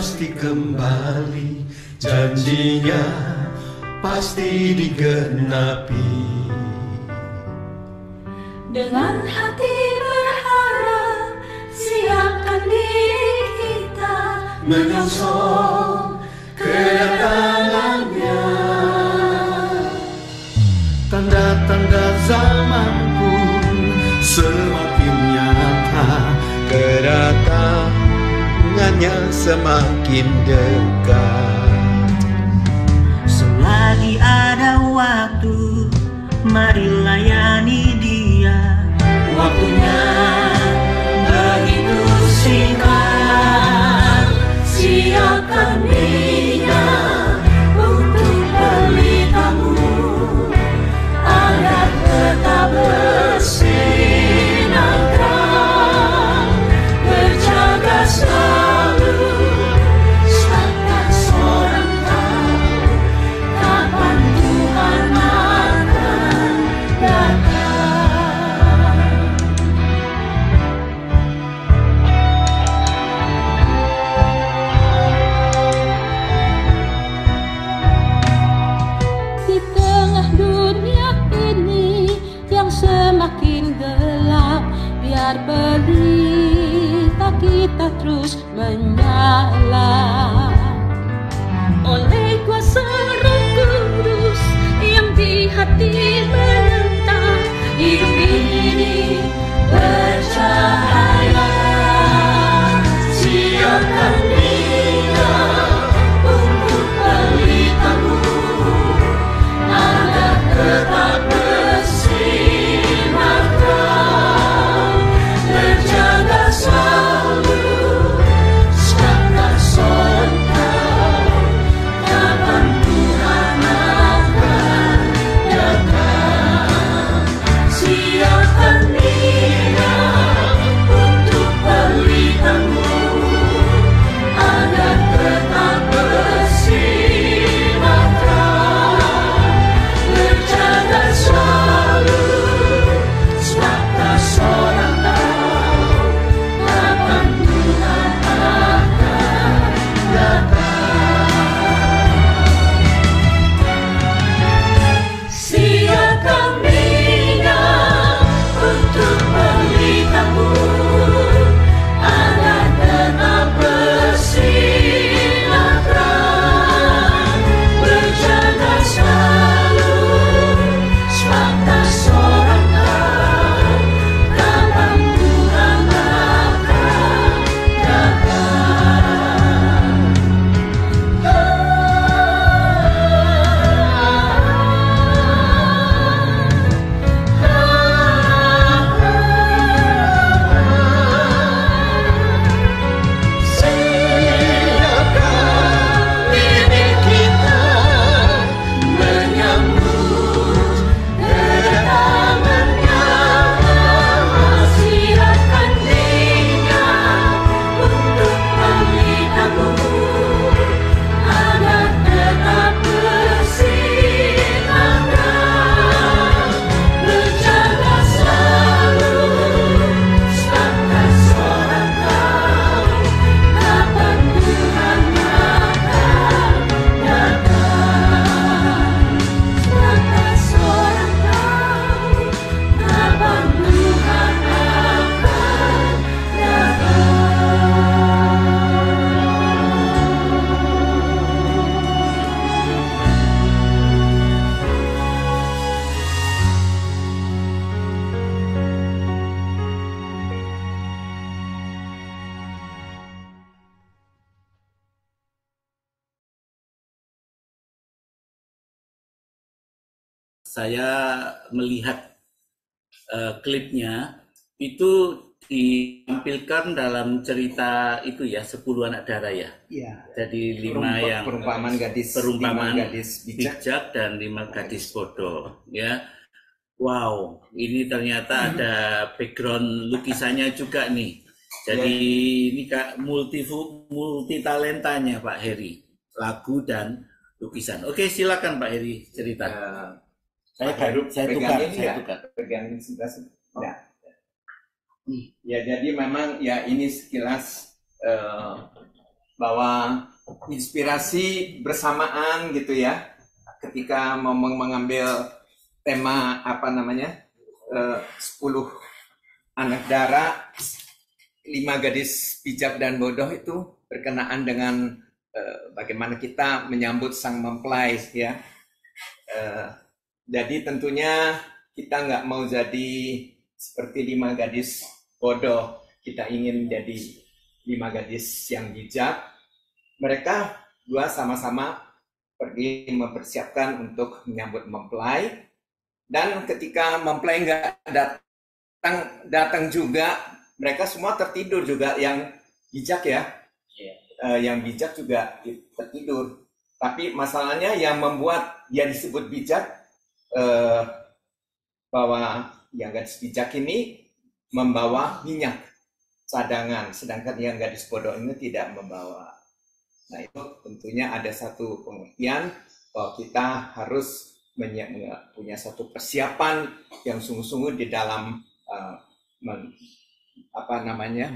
pasti kembali, janjinya pasti digenapi. Dengan hati berharap, siapkan diri kita menyongsong kedatangannya. Tanda-tanda zaman pun semakin nyata, kedatangannya semakin dekat. Selagi ada waktu, mari layani Dia. Waktunya begitu singkat, siapkan minyak untuk pelitamu agar tetap bersinar terang, berjaga selalu, sebab seorang tahu kapan Tuhan akan datang. Di tengah dunia ini yang semakin gelap, biar pelita kita terus menyala oleh kuasa Roh Kudus yang di hati menentang. Hidup ini bercahaya, siapkan minyak untuk pelitamu agar tetap bersinar terang, berjaga selalu, sebab tak seorang tahu kapan Tuhan akan datang. Siapkan minyak untuk pelitamu agar tetap bersinar terang, berjaga selalu, sebab tak seorang tahu kapan Tuhan akan datang. Siapkan minyak untuk pelitamu agar tetap bersinar terang, berjaga selalu, sebab tak seorang tahu kapan Tuhan akan datang. Siapkan diri kita menyambut kedatangannya. Siapkan minyak untuk pelitamu agar tetap bersinar terang, berjaga selalu, sebab tak seorang tahu kapan Tuhan akan datang. Sebab tak seorang tahu kapan Tuhan akan datang. Saya melihat klipnya itu ditampilkan dalam cerita itu ya, 10 anak darah ya. Iya. Jadi 5 yang perumpamaan gadis, perumpamaan 5 gadis bijak. dan 5 gadis bodoh ya. Wow, ini ternyata ada background lukisannya juga nih. Jadi ini Kak multi talentanya Pak Heri, lagu dan lukisan. Oke, silakan Pak Heri cerita. Saya tukar. Pegang sebelah. Ya, jadi memang ya ini sekilas bahwa inspirasi bersamaan gitu ya, ketika mau mengambil tema apa namanya 10 anak dara, 5 gadis bijak dan bodoh itu berkenaan dengan bagaimana kita menyambut sang mempelai ya. Jadi tentunya kita nggak mau jadi seperti 5 gadis bodoh, kita ingin jadi 5 gadis yang bijak. Mereka dua sama-sama pergi mempersiapkan untuk menyambut mempelai, dan ketika mempelai nggak datang juga, mereka semua tertidur juga. Yang bijak ya, yang bijak juga tertidur. Tapi masalahnya yang membuat dia disebut bijak, bahwa yang gadis bijak ini membawa minyak cadangan, sedangkan yang gadis bodoh ini tidak membawa. Nah, itu tentunya ada satu pengertian bahwa kita harus punya satu persiapan yang sungguh-sungguh di dalam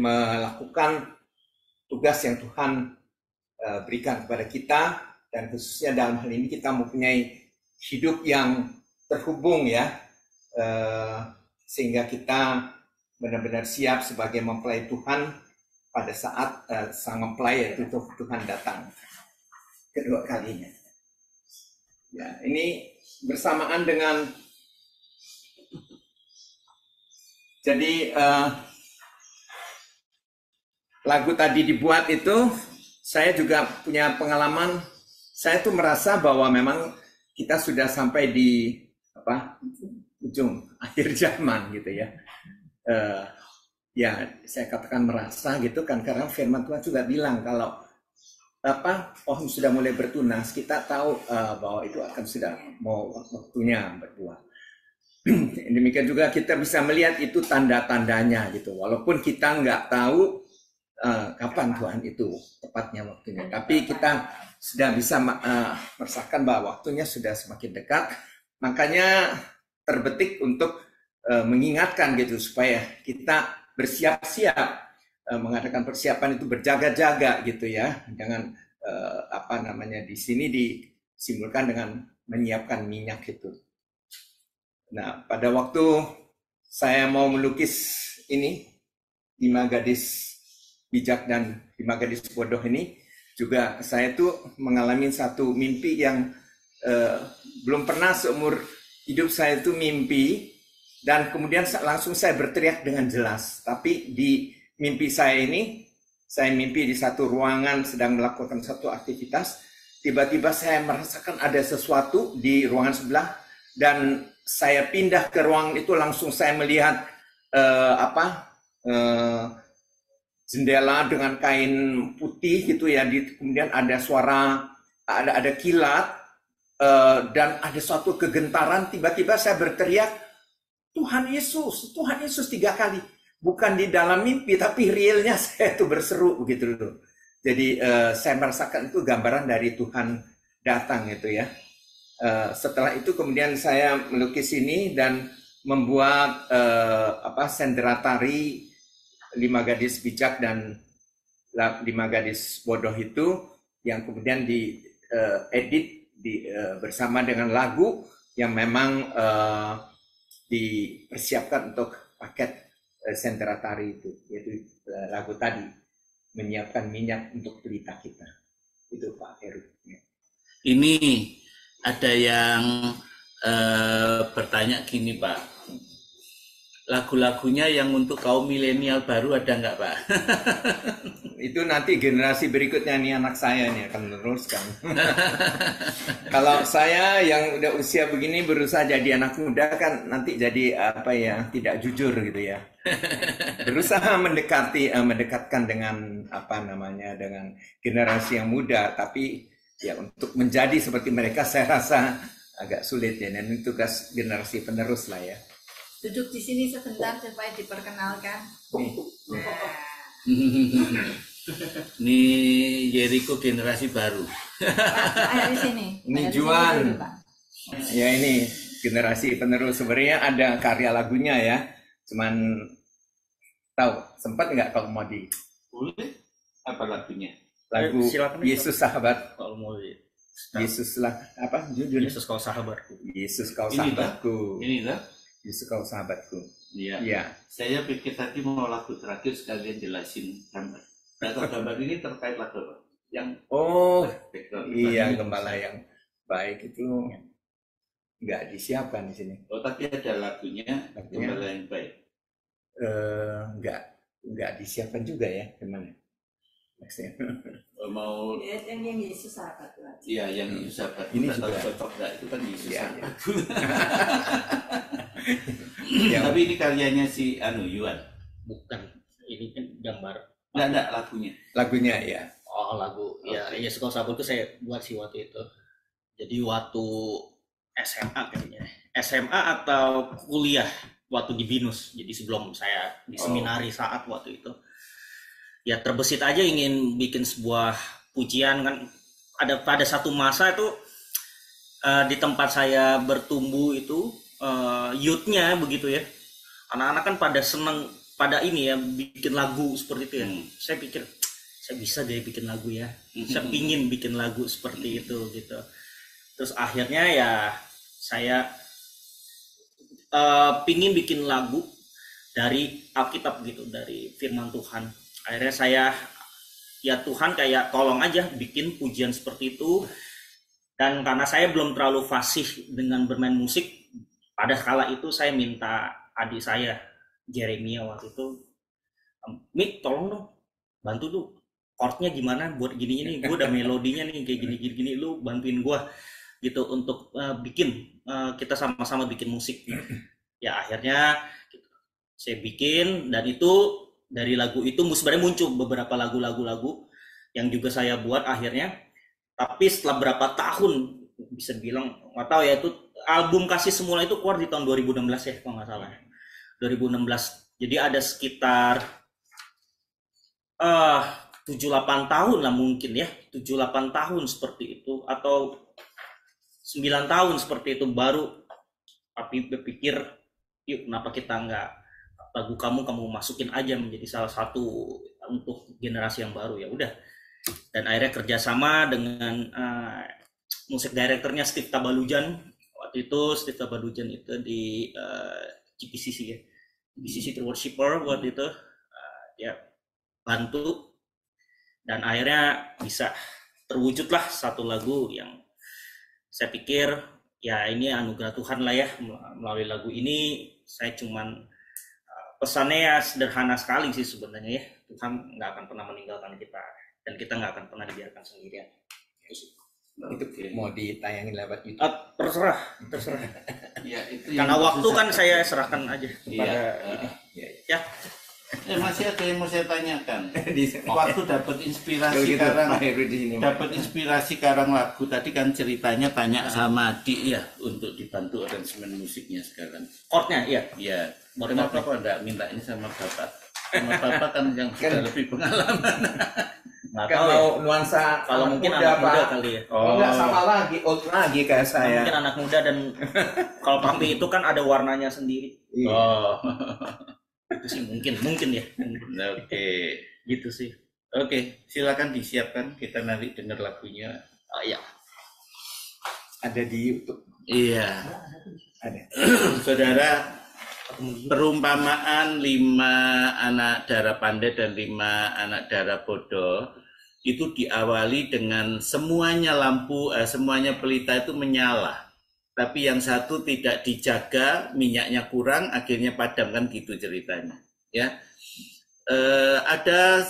melakukan tugas yang Tuhan berikan kepada kita, dan khususnya dalam hal ini kita mempunyai hidup yang terhubung ya, sehingga kita benar-benar siap sebagai mempelai Tuhan pada saat sang mempelai yaitu Tuhan datang kedua kalinya. Ya, ini bersamaan dengan jadi lagu tadi dibuat itu, saya juga punya pengalaman. Saya tuh merasa bahwa memang kita sudah sampai di ujung akhir zaman gitu ya. Ya, saya katakan merasa gitu kan, karena firman Tuhan juga bilang kalau pohon sudah mulai bertunas, kita tahu bahwa itu akan sudah mau waktunya berbuah. Demikian juga kita bisa melihat itu tanda-tandanya gitu, walaupun kita nggak tahu kapan Tuhan itu tepatnya waktunya, tapi kita sudah bisa merasakan bahwa waktunya sudah semakin dekat. Makanya terbetik untuk mengingatkan gitu supaya kita bersiap-siap, mengadakan persiapan itu berjaga-jaga gitu ya, dengan di sini disimbolkan dengan menyiapkan minyak itu. Nah, pada waktu saya mau melukis ini 5 gadis bijak dan 5 gadis bodoh ini, juga saya tuh mengalami satu mimpi yang belum pernah seumur hidup saya itu mimpi. Dan kemudian langsung saya berteriak dengan jelas. Tapi di mimpi saya ini, saya mimpi di satu ruangan sedang melakukan satu aktivitas. Tiba-tiba saya merasakan ada sesuatu di ruangan sebelah. Dan saya pindah ke ruangan itu, langsung saya melihat jendela dengan kain putih gitu ya. Kemudian ada suara, ada kilat. Dan ada suatu kegentaran. Tiba-tiba saya berteriak, Tuhan Yesus 3 kali. Bukan di dalam mimpi, tapi realnya saya itu berseru begitu loh. Jadi saya merasakan itu gambaran dari Tuhan datang gitu ya. Setelah itu kemudian saya melukis ini dan membuat sendera tari 5 gadis bijak dan 5 gadis bodoh itu, yang kemudian diedit bersama dengan lagu yang memang dipersiapkan untuk paket sendera tari itu, yaitu lagu tadi, menyiapkan minyak untuk pelita kita. Itu Pak Heru. Ini ada yang bertanya gini Pak, lagu-lagunya yang untuk kaum milenial baru ada nggak Pak? Itu nanti generasi berikutnya nih, anak saya nih akan meneruskan. Kalau saya yang udah usia begini berusaha jadi anak muda kan nanti jadi tidak jujur gitu ya. Berusaha mendekatkan dengan dengan generasi yang muda, tapi ya untuk menjadi seperti mereka saya rasa agak sulit ya, dan itu tugas generasi penerus lah ya. Duduk di sini sebentar supaya diperkenalkan. Ini Jericho generasi baru. Pak, di sini. Ini Juan. Ya, ini generasi penerus. Sebenarnya ada karya lagunya ya. Cuman tahu sempat nggak kalau mau di? Boleh. Apa lagunya? Lagu Silakan. Yesus Sahabat. Kalau mau Yesuslah apa judulnya? Yesus kau sahabatku. Yesus kau Ini sahabatku. Ini lah. Yesus kau sahabatku. Iya. Iya. Saya pikir tadi mau lagu terakhir sekalian jelasin gambar. Nah, gambar ini terkait lagu apa? Yang Oh, background. iya, gembala yang baik itu nggak disiapkan di sini. Oh, tapi ada lagunya, gembala yang baik. Nggak disiapkan juga ya, gimana? Maksudnya. Mau Yang Yesus sahabat Tuhan. iya yang Yesus sahabat. Ini Nggak tahu juga. cocok nggak, itu kan Yesus Iya, sahabat. Ya, Tapi ini karyanya si Yuan. Bukan, ini kan gambar. Enggak lagunya. lagunya ya. Oh, lagu. Ya, Yesus kau sahabatku saya buat sih waktu itu. Jadi waktu SMA kayaknya. SMA atau kuliah waktu di BINUS. Jadi sebelum saya di seminari saat waktu itu. Ya terbesit aja ingin bikin sebuah pujian kan. Ada pada satu masa itu di tempat saya bertumbuh itu youth-nya begitu ya. Anak-anak kan pada seneng pada ini ya bikin lagu seperti itu ya. Saya pikir saya bisa deh bikin lagu ya. Saya pingin bikin lagu seperti itu gitu. Terus akhirnya ya saya pingin bikin lagu dari Alkitab gitu, dari firman Tuhan. Akhirnya saya ya Tuhan kayak tolong aja bikin pujian seperti itu. Dan karena saya belum terlalu fasih dengan bermain musik, pada kala itu saya minta adik saya Jeremia waktu itu, Mik tolong dong bantu tuh chordnya gimana buat gini ini, gue udah melodinya nih kayak gini lu bantuin gue gitu untuk bikin kita sama-sama bikin musik. Ya akhirnya saya bikin, dan itu dari lagu itu sebenarnya muncul beberapa lagu yang juga saya buat akhirnya. Tapi setelah berapa tahun, bisa bilang nggak tahu ya, itu album Kasih Semula itu keluar di tahun 2016 ya kalau nggak salah. 2016. Jadi ada sekitar 7-8 tahun lah mungkin ya, 7-8 tahun seperti itu, atau 9 tahun seperti itu baru tapi berpikir yuk kenapa kita nggak lagu kamu masukin aja menjadi salah satu untuk generasi yang baru. Ya udah, dan akhirnya kerjasama dengan musik direkturnya Steve Tabalujan. Waktu itu Steve Tabalujan itu di GPCC ya, GPCC The Worshipper waktu itu ya bantu, dan akhirnya bisa terwujudlah satu lagu yang saya pikir ya ini anugerah Tuhan lah ya. Melalui lagu ini saya cuman pesannya ya sederhana sekali sih sebenarnya ya, Tuhan nggak akan pernah meninggalkan kita dan kita nggak akan pernah dibiarkan sendirian. Itu mau ditayangin lewat YouTube. Terserah. Ya, itu Karena yang waktu susah. kan saya serahkan aja kepada Iya. ya. Masih ada yang mau saya tanyakan. Di Waktu dapat inspirasi Kalau gitu, karang, Pak Heru di sini. dapat inspirasi karang lagu tadi kan ceritanya tanya sama adik ya untuk dibantu aransemen musiknya sekarang. Chordnya ya. Iya. Kenapa kok enggak minta ini sama bapak? Sama bapak kan yang sudah lebih pengalaman. Nggak tahu ya. Kalau nuansa Kalau anak mungkin muda, anak muda Pak. kali ya. Oh, enggak sama lagi, old lagi kayak saya. Mungkin anak muda, dan kalau papi itu kan ada warnanya sendiri. Iya. Oh. Itu sih mungkin ya. Oke. Gitu sih. Oke, silakan disiapkan kita nanti dengar lagunya. Ya. Ada di YouTube. Iya. Ada. Saudara, perumpamaan 5 anak darah pandai dan 5 anak darah bodoh itu diawali dengan semuanya semuanya pelita itu menyala, tapi yang satu tidak dijaga, minyaknya kurang, akhirnya padam, kan gitu ceritanya ya. Ada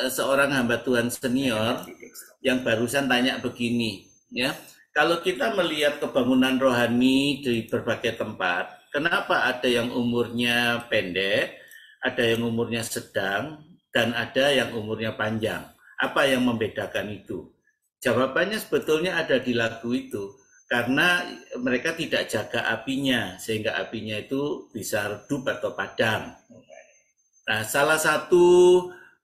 seorang hamba Tuhan senior yang barusan tanya begini ya, kalau kita melihat kebangunan rohani di berbagai tempat, kenapa ada yang umurnya pendek, ada yang umurnya sedang, dan ada yang umurnya panjang? Apa yang membedakan itu? Jawabannya sebetulnya ada di lagu itu. Karena mereka tidak jaga apinya, sehingga apinya itu bisa redup atau padam. Nah, salah satu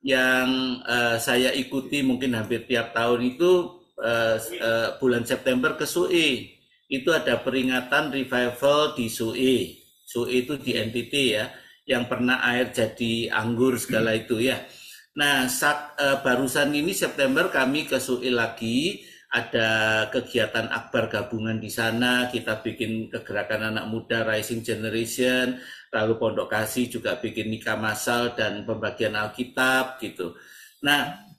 yang saya ikuti mungkin hampir tiap tahun itu bulan September ke SUE. Itu ada peringatan revival di SUE. SUE itu di NTT ya, yang pernah air jadi anggur segala itu ya. Nah, barusan ini September kami ke Suil lagi, ada kegiatan akbar gabungan di sana, kita bikin kegerakan anak muda Rising Generation, lalu Pondok Kasih juga bikin nikah massal dan pembagian Alkitab gitu. Nah,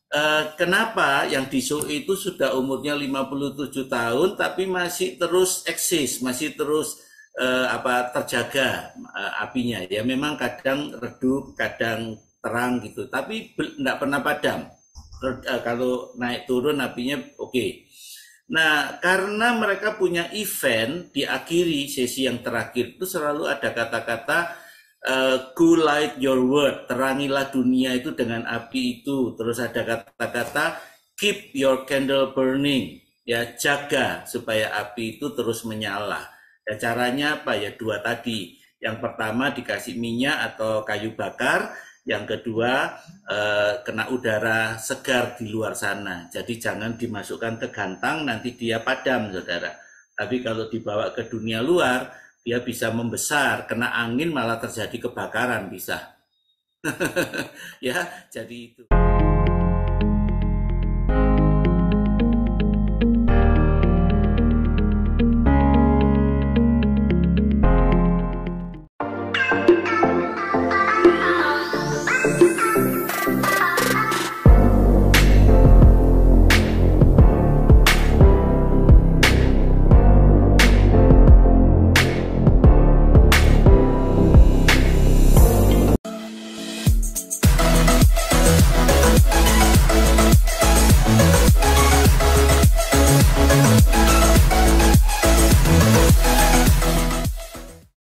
kenapa yang di Suil itu sudah umurnya 57 tahun tapi masih terus eksis, masih terus terjaga apinya ya. Memang kadang redup, kadang terang gitu, tapi tidak pernah padam. Kalau naik turun apinya oke. Nah, karena mereka punya event, diakhiri sesi yang terakhir itu selalu ada kata-kata go light your world, terangilah dunia itu dengan api itu. Terus ada kata-kata keep your candle burning, ya, jaga supaya api itu terus menyala. Ya, caranya apa ya? Dua tadi. Yang pertama dikasih minyak atau kayu bakar. Yang kedua, kena udara segar di luar sana. Jadi jangan dimasukkan ke gantang, nanti dia padam, saudara. Tapi kalau dibawa ke dunia luar, dia bisa membesar. Kena angin malah terjadi kebakaran bisa. Ya, jadi itu.